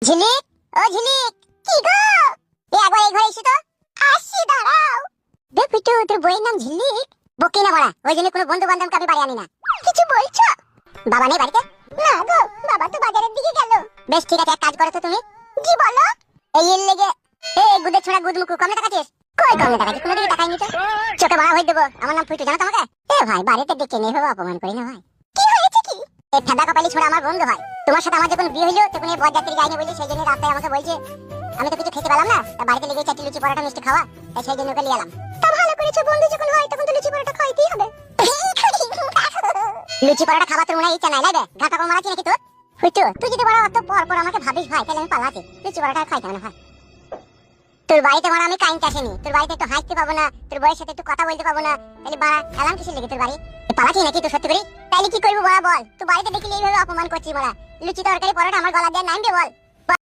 ঝিলিক, ও ঝিলিক, কি গো? একবার এই ঘরে এসো তো। আসছি, দাঁড়াও। দেখ পিটু, তোর বইয়ের নাম ঝিলিক? বকি না বড়া, ওই জন্য কোনো বন্ধু বান্ধব কাপি বাড়ি আনি না। কিছু বলছো? বাবা নেই বাড়িতে? না গো, বাবা তো বাজারের দিকে গেল। বেশ ঠিক আছে, এক কাজ করো তো তুমি। কি বলো? এই এর লেগে গুদে ছোড়া গুদ মুকু কমে টাকাছিস? কই কমে টাকাছিস? কোনো দিকে টাকাই নি তো। চোখে বড়া হয়ে দেবো। আমার নাম পিটু, জানো তোমাকে? ভাই, বাড়িতে ডেকে নেই ভাবে অপমান করি না ভাই। কি হয়েছে কি? এই ফেদা কপালি ছোড়া আমার বন্ধু হয়। তোমার সাথে আমার যখন বিয়ে হইলো তখন এই বরযাত্রী যায়নি বলে সেই জন্য রাস্তায় আমাকে বলছে আমি তো কিছু খেতে পেলাম না, তা বাড়িতে লেগে চাটি লুচি পরোটা মিষ্টি খাওয়া, তাই সেই জন্য ওকে নিয়ে এলাম। তা ভালো করেছো, বন্ধু যখন হয় তখন তো লুচি পরোটা খাইতেই হবে। লুচি পরোটা খাওয়া তোর মনে হয় ইচ্ছা নাই লাগে? ঘাটা কম মারাচ্ছি নাকি তোর? হুইটু, তুই যদি বড় অত পর আমাকে ভাবিস ভাই, তাহলে আমি পালাচ্ছি। লুচি পরোটা খাইতে হবে না ভাই। তোর বাড়িতে মারা আমি কাইন আসেনি, তোর বাড়িতে একটু হাসতে পাবো না, তোর বউয়ের সাথে একটু কথা বলতে পাবো না, তাহলে বাড়া এলাম কিসের লেগে তোর বাড়ি? পালাচ্ছি নাকি তুই সত্যি করে? তাহলে কি করবো বড়া বল? তুই বাড়িতে দেখলি এইভাবে অপমান করছিস বড়া। লুচি তরকারি পরোটা আমার গলা দিয়ে নামবে বল?